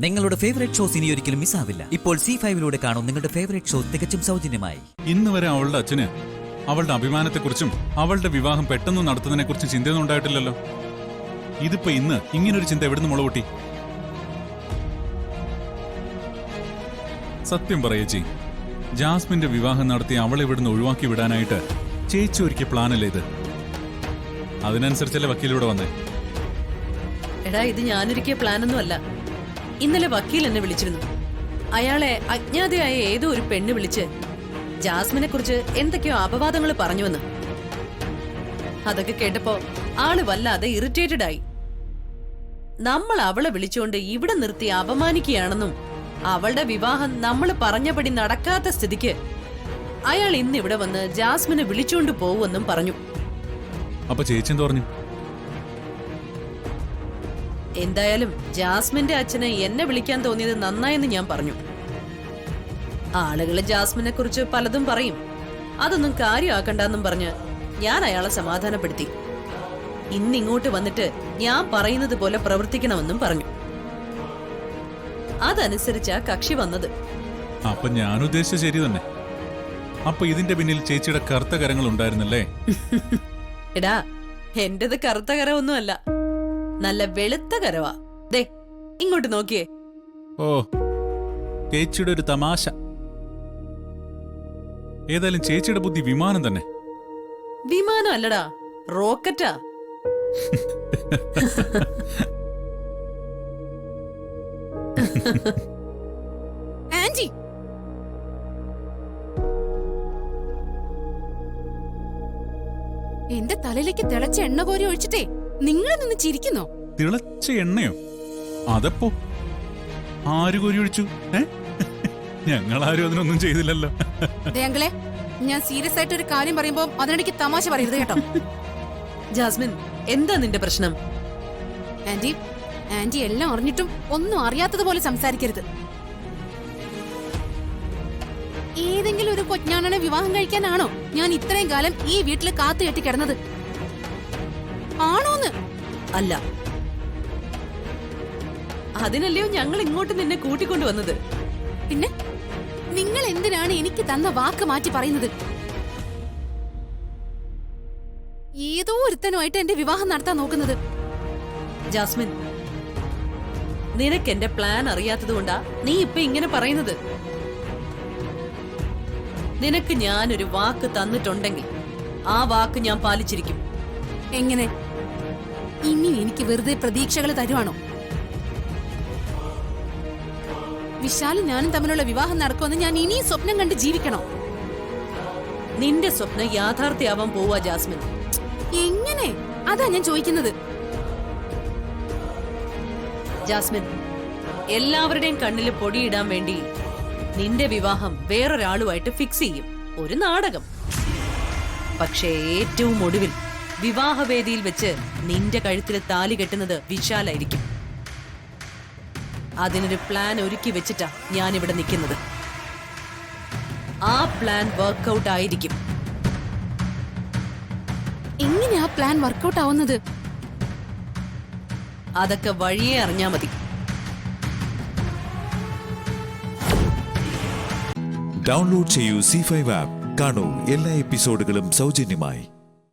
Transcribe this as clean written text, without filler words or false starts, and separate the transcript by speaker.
Speaker 1: നിങ്ങളുടെ favourite shows ഇനി ഒരിക്കലും മിസ്സാവില്ല. ഇപ്പോൾ C5 കാണും നിങ്ങളുടെ ഫേവറേറ്റ് ഷോ തികച്ചും സൗജന്യമായി.
Speaker 2: ഇന്ന് വരെ അവളുടെ അച്ഛന് അവളുടെ അഭിമാനത്തെക്കുറിച്ചും അവളുടെ വിവാഹം പെട്ടെന്ന് നടത്തുന്നതിനെക്കുറിച്ചും ചിന്തയൊന്നും ഉണ്ടായിട്ടില്ലല്ലോ. ഇതിപ്പോ ഇന്ന് ഇങ്ങനൊരു ചിന്ത എവിടുന്ന് മുളപൊട്ടി? സത്യം പറയേച്ചി, ജാസ്മിന്റെ വിവാഹം നടത്തി അവളെ ഇവിടുന്ന് ഒഴിവാക്കി വിടാനായിട്ട് ചേച്ചി ഒരുക്കിയ പ്ലാനല്ലേ ഇത്? അതിനനുസരിച്ചല്ലേ വക്കീലിവിടെ വന്നേ?
Speaker 3: എടാ, ഇത് ഞാനൊരുക്കിയ പ്ലാനൊന്നും അല്ല. ഇന്നലെ വക്കീൽ എന്നെ വിളിച്ചിരുന്നു. അയാളെ അജ്ഞാതയായ ഏതോ ഒരു പെണ്ണ് വിളിച്ച് ജാസ്മിനെ കുറിച്ച് എന്തൊക്കെയോ അപവാദങ്ങൾ പറഞ്ഞുവെന്ന്. അതൊക്കെ കേട്ടപ്പോ ആള് വല്ലാതെ ഇറിറ്റേറ്റഡ് ആയി. നമ്മൾ അവളെ വിളിച്ചുകൊണ്ട് ഇവിടെ നിർത്തി അപമാനിക്കുകയാണെന്നും അവളുടെ വിവാഹം നമ്മൾ പറഞ്ഞപടി നടക്കാത്ത സ്ഥിതിക്ക് അയാൾ ഇന്ന് ഇവിടെ വന്ന് ജാസ്മിനെ വിളിച്ചുകൊണ്ട് പോവുമെന്നും പറഞ്ഞു.
Speaker 2: അപ്പൊ ചേച്ചി എന്ത് പറഞ്ഞു?
Speaker 3: എന്തായാലും ജാസ്മിന്റെ അച്ഛന് എന്നെ വിളിക്കാൻ തോന്നിയത് നന്നായെന്ന് ഞാൻ പറഞ്ഞു. ആളുകള് ജാസ്മിനെ കുറിച്ച് പലതും പറയും, അതൊന്നും കാര്യമാക്കണ്ടെന്നും പറഞ്ഞ് ഞാൻ അയാളെ സമാധാനപ്പെടുത്തി. ഇന്നിങ്ങോട്ട് വന്നിട്ട് ഞാൻ പറയുന്നത് പോലെ പ്രവർത്തിക്കണമെന്നും പറഞ്ഞു. അതനുസരിച്ചാ കക്ഷി വന്നത്.
Speaker 2: അപ്പൊ ഞാൻ ഉദ്ദേശിച്ച ശരി തന്നെ. അപ്പൊ ഇതിന്റെ പിന്നിൽ ചേച്ചിയുടെ കറുത്ത കരങ്ങൾ ഉണ്ടായിരുന്നല്ലേ?
Speaker 3: എടാ, എന്റേത് കറുത്ത കരമൊന്നുമല്ല, നല്ല വെളുത്ത കരവാ. ദേ ഇങ്ങോട്ട് നോക്കിയേ.
Speaker 2: ഓ, ചേച്ചിയുടെ ഒരു തമാശ. ഏതായാലും ചേച്ചിയുടെ ബുദ്ധി വിമാനം തന്നെ.
Speaker 3: വിമാനം അല്ലടാ, റോക്കറ്റാ.
Speaker 4: ആന്റി, എന്റെ തലയിലേക്ക് തിളച്ച എണ്ണ കോരി ഒഴിച്ചിട്ടേ നിങ്ങൾ നിന്ന് ചിരിക്കുന്നോ?
Speaker 2: തിളച്ച എണ്ണയോ? അതപ്പോ ആര് കോരി ഒഴിച്ചു? ഞങ്ങളാരും അതിനൊന്നും ചെയ്തില്ലല്ലോ.
Speaker 4: ദേങ്ങളെ, ഞാൻ സീരിയസ് ആയിട്ട് ഒരു കാര്യം പറയുമ്പോ അതിനിടയ്ക്ക് തമാശ പറയരുത് കേട്ടോ.
Speaker 3: ജാസ്മിൻ, എന്താ നിന്റെ പ്രശ്നം?
Speaker 4: ആന്റി, ആന്റി എല്ലാം അറിഞ്ഞിട്ടും ഒന്നും അറിയാത്തതുപോലെ സംസാരിക്കരുത്. ഏതെങ്കിലും ഒരു കൊഞ്ഞാണനെ വിവാഹം കഴിക്കാനാണോ ഞാൻ ഇത്രയും കാലം ഈ വീട്ടിൽ കാത്തു കെട്ടി കിടന്നത്? ആണോന്ന്?
Speaker 3: അല്ല, അതിനല്ലയോ ഞങ്ങൾ ഇങ്ങോട്ട് നിന്നെ കൂട്ടിക്കൊണ്ടുവന്നത്.
Speaker 4: പിന്നെ നിങ്ങൾ എന്തിനാണ് എനിക്ക് തന്ന വാക്ക് മാറ്റി പറയുന്നത്? ഏതോ ഒരുത്തനുമായിട്ട് എന്റെ വിവാഹം നടത്താൻ നോക്കുന്നത്.
Speaker 3: ജാസ്മിൻ, നിനക്ക് എന്റെ പ്ലാൻ അറിയാത്തതുകൊണ്ടാ നീ ഇപ്പൊ ഇങ്ങനെ പറയുന്നത്. നിനക്ക് ഞാനൊരു വാക്ക് തന്നിട്ടുണ്ടെങ്കിൽ ആ വാക്ക് ഞാൻ പാലിച്ചിരിക്കും.
Speaker 4: എങ്ങനെ? ഇനി എനിക്ക് വെറുതെ പ്രതീക്ഷകൾ തരുവാണോ? വിശാലും ഞാനും തമ്മിലുള്ള വിവാഹം നടക്കുമെന്ന് ഞാൻ ഇനിയും സ്വപ്നം കണ്ട് ജീവിക്കണോ?
Speaker 3: നിന്റെ സ്വപ്നം യാഥാർത്ഥ്യമാവാൻ പോവാ ജാസ്മിൻ.
Speaker 4: എങ്ങനെ? അതാ ഞാൻ ചോദിക്കുന്നത്.
Speaker 3: ജാസ്മിൻ, എല്ലാവരുടെയും കണ്ണിൽ പൊടിയിടാൻ വേണ്ടി നിന്റെ വിവാഹം വേറൊരാളുമായിട്ട് ഫിക്സ് ചെയ്യും. ഒരു നാടകം. പക്ഷേ ഏറ്റവും ഒടുവിൽ വിവാഹവേദിയിൽ വെച്ച് നിന്റെ കഴുത്തിൽ താലി കെട്ടുന്നത് വിശാലായിരിക്കും. അതിനൊരു പ്ലാൻ ഒരുക്കി വെച്ചിട്ടാ ഞാനിവിടെ നിൽക്കുന്നത്. ആ പ്ലാൻ വർക്ക്ഔട്ട് ആയിരിക്കും.
Speaker 4: എങ്ങനെയാ പ്ലാൻ വർക്ക്ഔട്ട് ആവുന്നത്?
Speaker 3: അതൊക്കെ വഴിയേ അറിഞ്ഞാ മതി.
Speaker 5: ഡൗൺലോഡ് ചെയ്യൂ C5 ആപ്പ്. കാണൂ എല്ലാ എപ്പിസോഡുകളും സൗജന്യമായി.